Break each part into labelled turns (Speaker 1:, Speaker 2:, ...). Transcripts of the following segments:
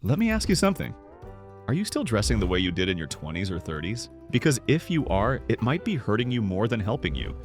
Speaker 1: Let me ask you something. Are you still dressing the way you did in your 20s or 30s? Because if you are, it might be hurting you more than helping you.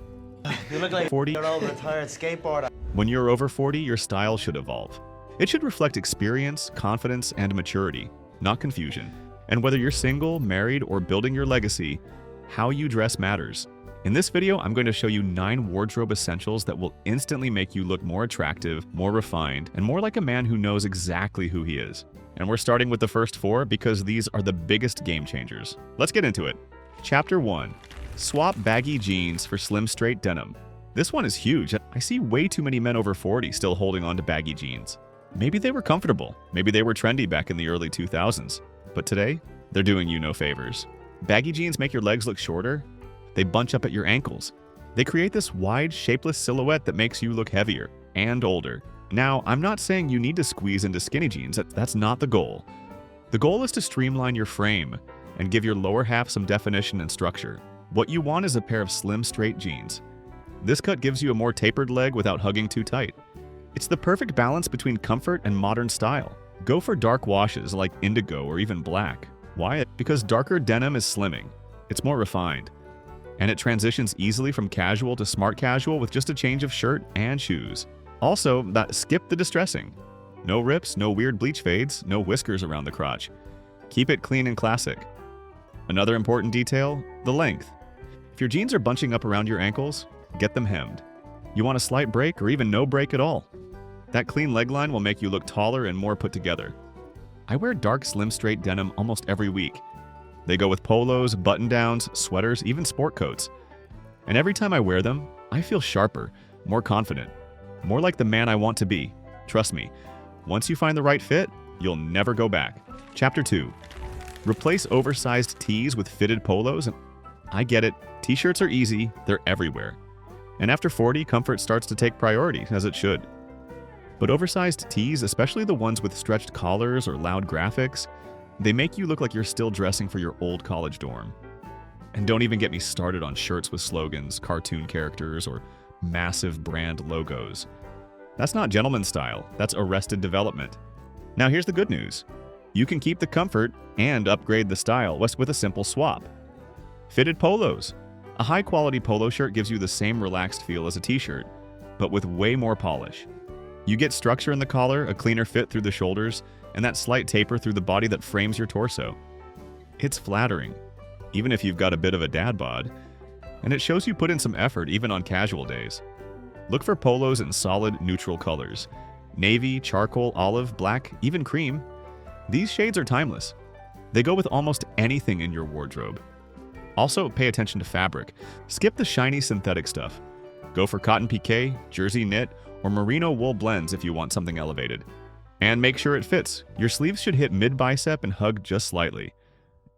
Speaker 2: You look like
Speaker 1: 40.
Speaker 2: an old retired skateboarder.
Speaker 1: When you're over 40, your style should evolve. It should reflect experience, confidence, and maturity, not confusion. And whether you're single, married, or building your legacy, how you dress matters. In this video, I'm going to show you 9 wardrobe essentials that will instantly make you look more attractive, more refined, and more like a man who knows exactly who he is. And we're starting with the first 4 because these are the biggest game changers. Let's get into it. Chapter 1. Swap baggy jeans for slim straight denim. This one is huge. I see way too many men over 40 still holding on to baggy jeans. Maybe they were comfortable. Maybe they were trendy back in the early 2000s. But today, they're doing you no favors. Baggy jeans make your legs look shorter. They bunch up at your ankles. They create this wide, shapeless silhouette that makes you look heavier and older. Now, I'm not saying you need to squeeze into skinny jeans. That's not the goal. The goal is to streamline your frame and give your lower half some definition and structure. What you want is a pair of slim, straight jeans. This cut gives you a more tapered leg without hugging too tight. It's the perfect balance between comfort and modern style. Go for dark washes like indigo or even black. Why? Because darker denim is slimming. It's more refined. And it transitions easily from casual to smart casual with just a change of shirt and shoes. Also, skip the distressing. No rips, no weird bleach fades, no whiskers around the crotch. Keep it clean and classic. Another important detail, the length. If your jeans are bunching up around your ankles, get them hemmed. You want a slight break or even no break at all. That clean leg line will make you look taller and more put together. I wear dark slim straight denim almost every week. They go with polos, button-downs, sweaters, even sport coats. And every time I wear them, I feel sharper, more confident, more like the man I want to be. Trust me, once you find the right fit, you'll never go back. Chapter 2. Replace oversized tees with fitted polos. I get it, t-shirts are easy, they're everywhere. And after 40, comfort starts to take priority, as it should. But oversized tees, especially the ones with stretched collars or loud graphics, they make you look like you're still dressing for your old college dorm. And don't even get me started on shirts with slogans, cartoon characters, or massive brand logos. That's not gentleman style, that's arrested development. Now here's the good news. You can keep the comfort and upgrade the style with a simple swap. Fitted polos. A high-quality polo shirt gives you the same relaxed feel as a t-shirt, but with way more polish. You get structure in the collar, a cleaner fit through the shoulders, and that slight taper through the body that frames your torso. It's flattering, even if you've got a bit of a dad bod, and it shows you put in some effort even on casual days. Look for polos in solid, neutral colors. Navy, charcoal, olive, black, even cream. These shades are timeless. They go with almost anything in your wardrobe. Also, pay attention to fabric. Skip the shiny synthetic stuff. Go for cotton piqué, jersey knit, or merino wool blends if you want something elevated. And make sure it fits. Your sleeves should hit mid-bicep and hug just slightly.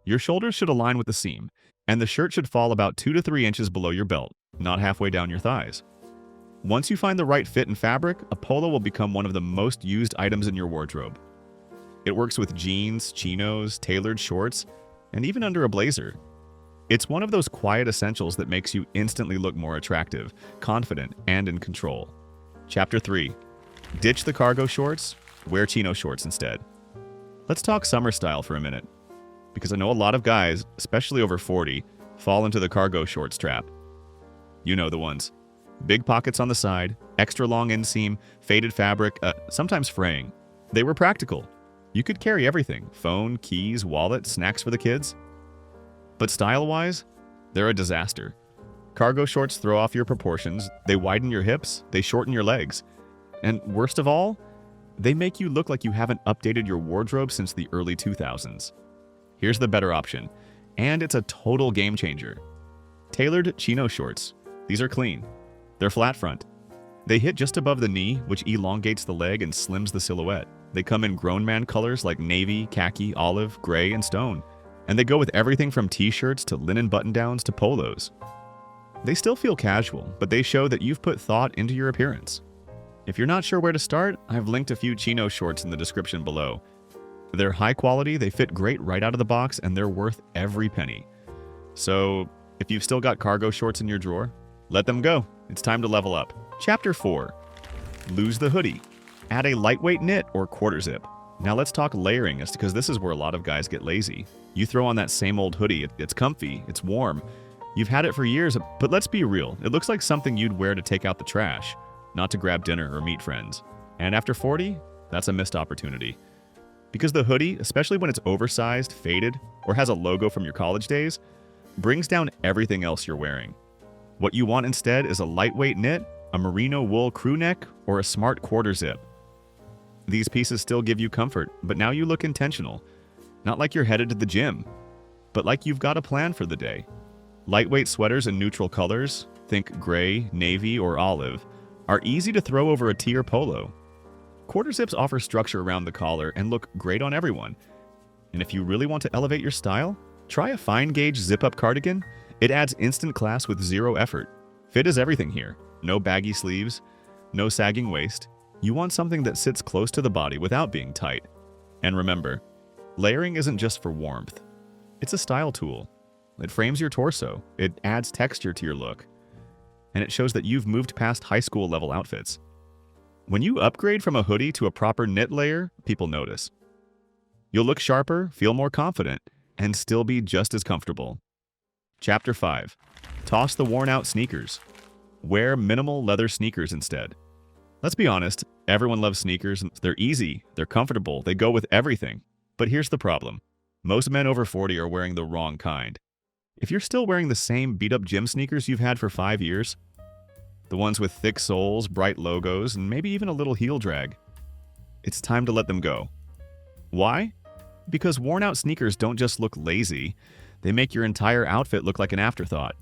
Speaker 1: Your shoulders should align with the seam, and the shirt should fall about 2 to 3 inches below your belt, not halfway down your thighs. Once you find the right fit and fabric, a polo will become one of the most used items in your wardrobe. It works with jeans, chinos, tailored shorts, and even under a blazer. It's one of those quiet essentials that makes you instantly look more attractive, confident, and in control. Chapter 3. Ditch the cargo shorts, wear chino shorts instead. Let's talk summer style for a minute, because I know a lot of guys, especially over 40, fall into the cargo shorts trap. You know the ones. Big pockets on the side, extra long inseam, faded fabric, sometimes fraying. They were practical. You could carry everything, phone, keys, wallet, snacks for the kids. But style-wise, they're a disaster. Cargo shorts throw off your proportions, they widen your hips, they shorten your legs. And worst of all, they make you look like you haven't updated your wardrobe since the early 2000s. Here's the better option, and it's a total game changer. Tailored chino shorts. These are clean. They're flat front. They hit just above the knee, which elongates the leg and slims the silhouette. They come in grown man colors like navy, khaki, olive, gray, and stone. And they go with everything from t-shirts to linen button-downs to polos. They still feel casual, but they show that you've put thought into your appearance. If you're not sure where to start, I've linked a few chino shorts in the description below. They're high quality, they fit great right out of the box, and they're worth every penny. So, if you've still got cargo shorts in your drawer, let them go. It's time to level up. Chapter 4. Lose the hoodie. Add a lightweight knit or quarter zip. Now let's talk layering, because this is where a lot of guys get lazy. You throw on that same old hoodie, it's comfy, it's warm. You've had it for years, but let's be real, it looks like something you'd wear to take out the trash, not to grab dinner or meet friends. And after 40, that's a missed opportunity. Because the hoodie, especially when it's oversized, faded, or has a logo from your college days, brings down everything else you're wearing. What you want instead is a lightweight knit, a merino wool crew neck, or a smart quarter zip. These pieces still give you comfort, but now you look intentional. Not like you're headed to the gym, but like you've got a plan for the day. Lightweight sweaters in neutral colors, think gray, navy, or olive, are easy to throw over a tee or polo. Quarter zips offer structure around the collar and look great on everyone. And if you really want to elevate your style, try a fine gauge zip-up cardigan. It adds instant class with zero effort. Fit is everything here. No baggy sleeves, no sagging waist. You want something that sits close to the body without being tight. And remember, layering isn't just for warmth. It's a style tool. It frames your torso, it adds texture to your look, and it shows that you've moved past high school level outfits. When you upgrade from a hoodie to a proper knit layer, people notice. You'll look sharper, feel more confident, and still be just as comfortable. Chapter 5. Toss the worn-out sneakers. Wear minimal leather sneakers instead. Let's be honest, everyone loves sneakers. They're easy, they're comfortable, they go with everything. But here's the problem. Most men over 40 are wearing the wrong kind. If you're still wearing the same beat-up gym sneakers you've had for 5 years, the ones with thick soles, bright logos, and maybe even a little heel drag, it's time to let them go. Why? Because worn-out sneakers don't just look lazy, they make your entire outfit look like an afterthought.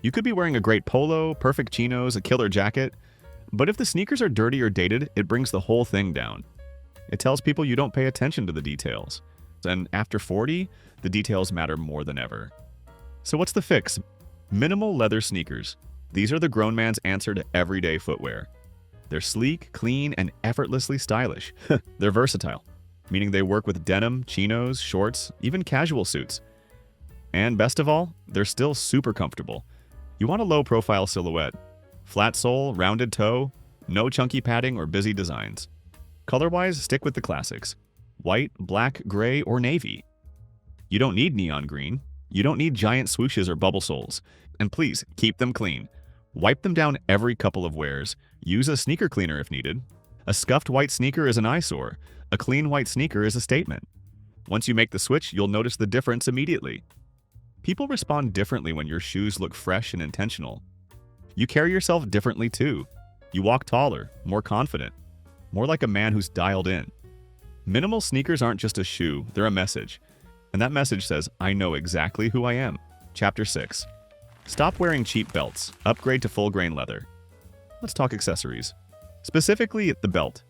Speaker 1: You could be wearing a great polo, perfect chinos, a killer jacket, but if the sneakers are dirty or dated, it brings the whole thing down. It tells people you don't pay attention to the details. And after 40, the details matter more than ever. So what's the fix? Minimal leather sneakers. These are the grown man's answer to everyday footwear. They're sleek, clean, and effortlessly stylish. They're versatile, meaning they work with denim, chinos, shorts, even casual suits. And best of all, they're still super comfortable. You want a low-profile silhouette. Flat sole, rounded toe, no chunky padding or busy designs. Color-wise, stick with the classics. White, black, gray, or navy. You don't need neon green. You don't need giant swooshes or bubble soles. And please, keep them clean. Wipe them down every couple of wears. Use a sneaker cleaner if needed. A scuffed white sneaker is an eyesore. A clean white sneaker is a statement. Once you make the switch, you'll notice the difference immediately. People respond differently when your shoes look fresh and intentional. You carry yourself differently too. You walk taller, more confident, more like a man who's dialed in. Minimal sneakers aren't just a shoe, they're a message. And that message says, I know exactly who I am. Chapter 6. Stop wearing cheap belts. Upgrade to full-grain leather. Let's talk accessories. Specifically, the belt.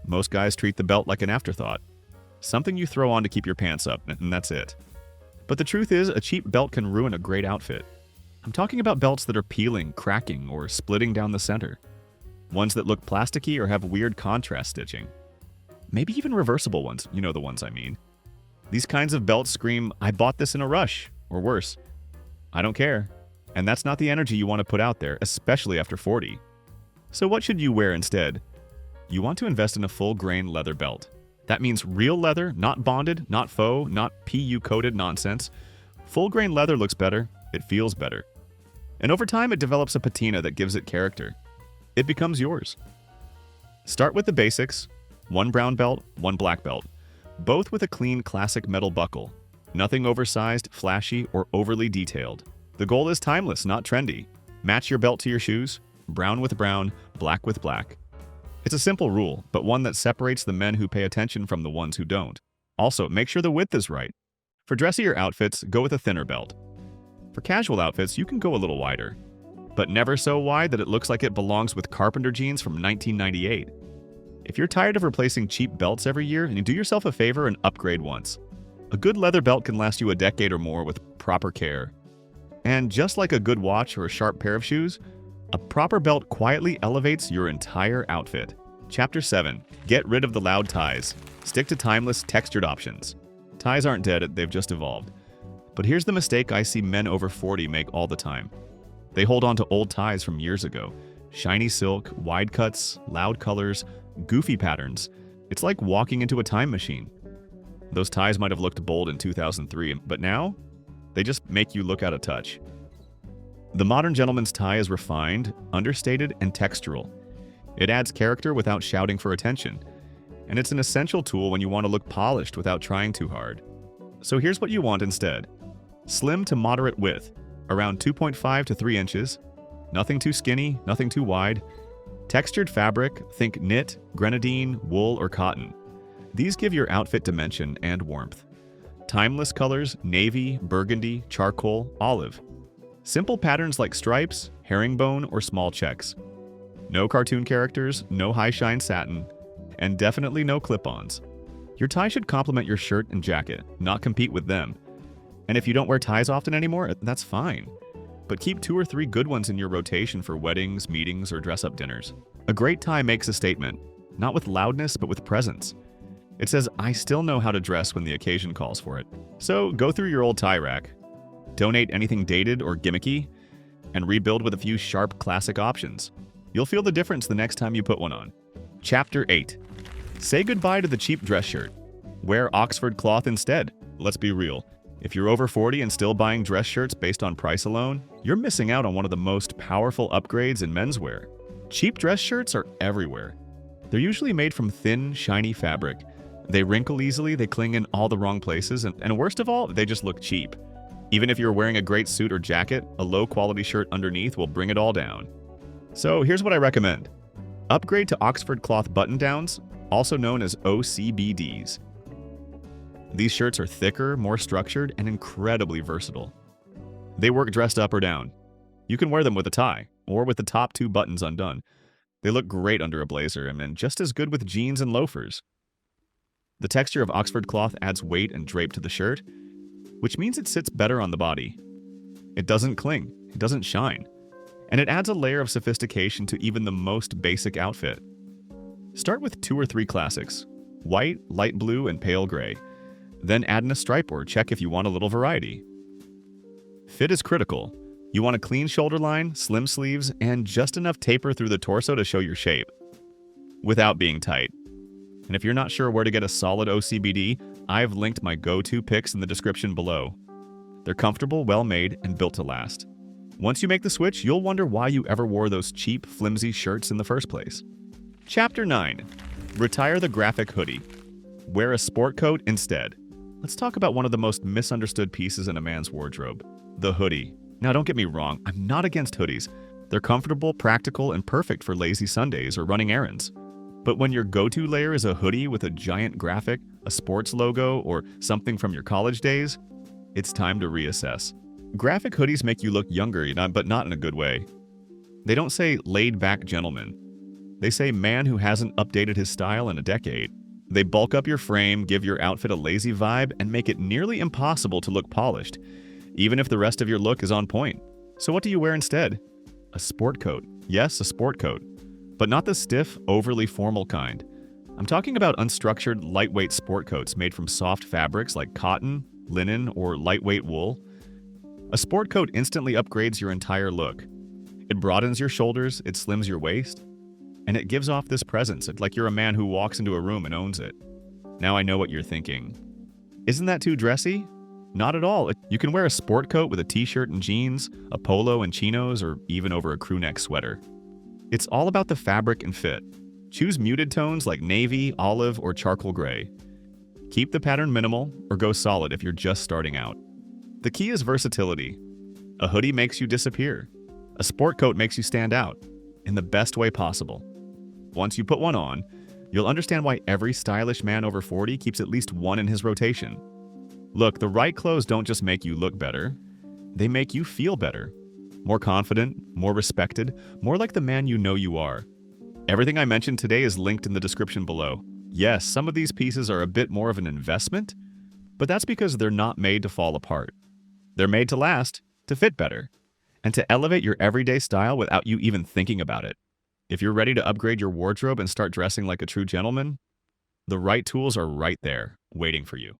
Speaker 1: Most guys treat the belt like an afterthought. Something you throw on to keep your pants up, and that's it. But the truth is, a cheap belt can ruin a great outfit. I'm talking about belts that are peeling, cracking, or splitting down the center. Ones that look plasticky or have weird contrast stitching. Maybe even reversible ones, you know the ones I mean. These kinds of belts scream, I bought this in a rush, or worse, I don't care. And that's not the energy you want to put out there, especially after 40. So what should you wear instead? You want to invest in a full-grain leather belt. That means real leather, not bonded, not faux, not PU-coated nonsense. Full-grain leather looks better, it feels better. And over time, it develops a patina that gives it character. It becomes yours. Start with the basics, one brown belt, one black belt, both with a clean classic metal buckle. Nothing oversized, flashy, or overly detailed. The goal is timeless, not trendy. Match your belt to your shoes, brown with brown, black with black. It's a simple rule, but one that separates the men who pay attention from the ones who don't. Also, make sure the width is right. For dressier outfits, go with a thinner belt. For casual outfits, you can go a little wider, but never so wide that it looks like it belongs with carpenter jeans from 1998. If you're tired of replacing cheap belts every year, do yourself a favor and upgrade once. A good leather belt can last you a decade or more with proper care. And just like a good watch or a sharp pair of shoes, a proper belt quietly elevates your entire outfit. Chapter 7. Get rid of the loud ties. Stick to timeless, textured options. Ties aren't dead, they've just evolved. But here's the mistake I see men over 40 make all the time. They hold on to old ties from years ago. Shiny silk, wide cuts, loud colors, goofy patterns. It's like walking into a time machine. Those ties might have looked bold in 2003, but now, they just make you look out of touch. The modern gentleman's tie is refined, understated, and textural. It adds character without shouting for attention, and it's an essential tool when you want to look polished without trying too hard. So here's what you want instead. Slim to moderate width, around 2.5 to 3 inches, nothing too skinny, nothing too wide. Textured fabric, think knit, grenadine, wool, or cotton. These give your outfit dimension and warmth. Timeless colors, navy, burgundy, charcoal, olive. Simple patterns like stripes, herringbone, or small checks. No cartoon characters, no high-shine satin, and definitely no clip-ons. Your tie should complement your shirt and jacket, not compete with them. And if you don't wear ties often anymore, that's fine. But keep 2 or 3 good ones in your rotation for weddings, meetings, or dress-up dinners. A great tie makes a statement, not with loudness, but with presence. It says, I still know how to dress when the occasion calls for it. So go through your old tie rack, donate anything dated or gimmicky, and rebuild with a few sharp classic options. You'll feel the difference the next time you put one on. Chapter 8. Say goodbye to the cheap dress shirt. Wear Oxford cloth instead. Let's be real. If you're over 40 and still buying dress shirts based on price alone, you're missing out on one of the most powerful upgrades in menswear. Cheap dress shirts are everywhere. They're usually made from thin, shiny fabric. They wrinkle easily, they cling in all the wrong places, and worst of all, they just look cheap. Even if you're wearing a great suit or jacket, a low-quality shirt underneath will bring it all down. So here's what I recommend. Upgrade to Oxford cloth button-downs, also known as OCBDs. These shirts are thicker, more structured, and incredibly versatile. They work dressed up or down. You can wear them with a tie, or with the top 2 buttons undone. They look great under a blazer, and just as good with jeans and loafers. The texture of Oxford cloth adds weight and drape to the shirt, which means it sits better on the body. It doesn't cling, it doesn't shine, and it adds a layer of sophistication to even the most basic outfit. Start with 2 or 3 classics, white, light blue, and pale gray. Then add in a stripe or check if you want a little variety. Fit is critical. You want a clean shoulder line, slim sleeves, and just enough taper through the torso to show your shape, without being tight. And if you're not sure where to get a solid OCBD, I've linked my go-to picks in the description below. They're comfortable, well-made, and built to last. Once you make the switch, you'll wonder why you ever wore those cheap, flimsy shirts in the first place. Chapter 9. Retire the graphic hoodie. Wear a sport coat instead. Let's talk about one of the most misunderstood pieces in a man's wardrobe, the hoodie. Now don't get me wrong, I'm not against hoodies. They're comfortable, practical, and perfect for lazy Sundays or running errands. But when your go-to layer is a hoodie with a giant graphic, a sports logo, or something from your college days, it's time to reassess. Graphic hoodies make you look younger, but not in a good way. They don't say laid-back gentleman. They say man who hasn't updated his style in a decade. They bulk up your frame, give your outfit a lazy vibe, and make it nearly impossible to look polished, even if the rest of your look is on point. So what do you wear instead? A sport coat. Yes, a sport coat. But not the stiff, overly formal kind. I'm talking about unstructured, lightweight sport coats made from soft fabrics like cotton, linen, or lightweight wool. A sport coat instantly upgrades your entire look. It broadens your shoulders, it slims your waist, and it gives off this presence, like you're a man who walks into a room and owns it. Now I know what you're thinking. Isn't that too dressy? Not at all. You can wear a sport coat with a t-shirt and jeans, a polo and chinos, or even over a crew neck sweater. It's all about the fabric and fit. Choose muted tones like navy, olive, or charcoal gray. Keep the pattern minimal or go solid if you're just starting out. The key is versatility. A hoodie makes you disappear. A sport coat makes you stand out in the best way possible. Once you put one on, you'll understand why every stylish man over 40 keeps at least one in his rotation. Look, the right clothes don't just make you look better, they make you feel better. More confident, more respected, more like the man you know you are. Everything I mentioned today is linked in the description below. Yes, some of these pieces are a bit more of an investment, but that's because they're not made to fall apart. They're made to last, to fit better, and to elevate your everyday style without you even thinking about it. If you're ready to upgrade your wardrobe and start dressing like a true gentleman, the right tools are right there, waiting for you.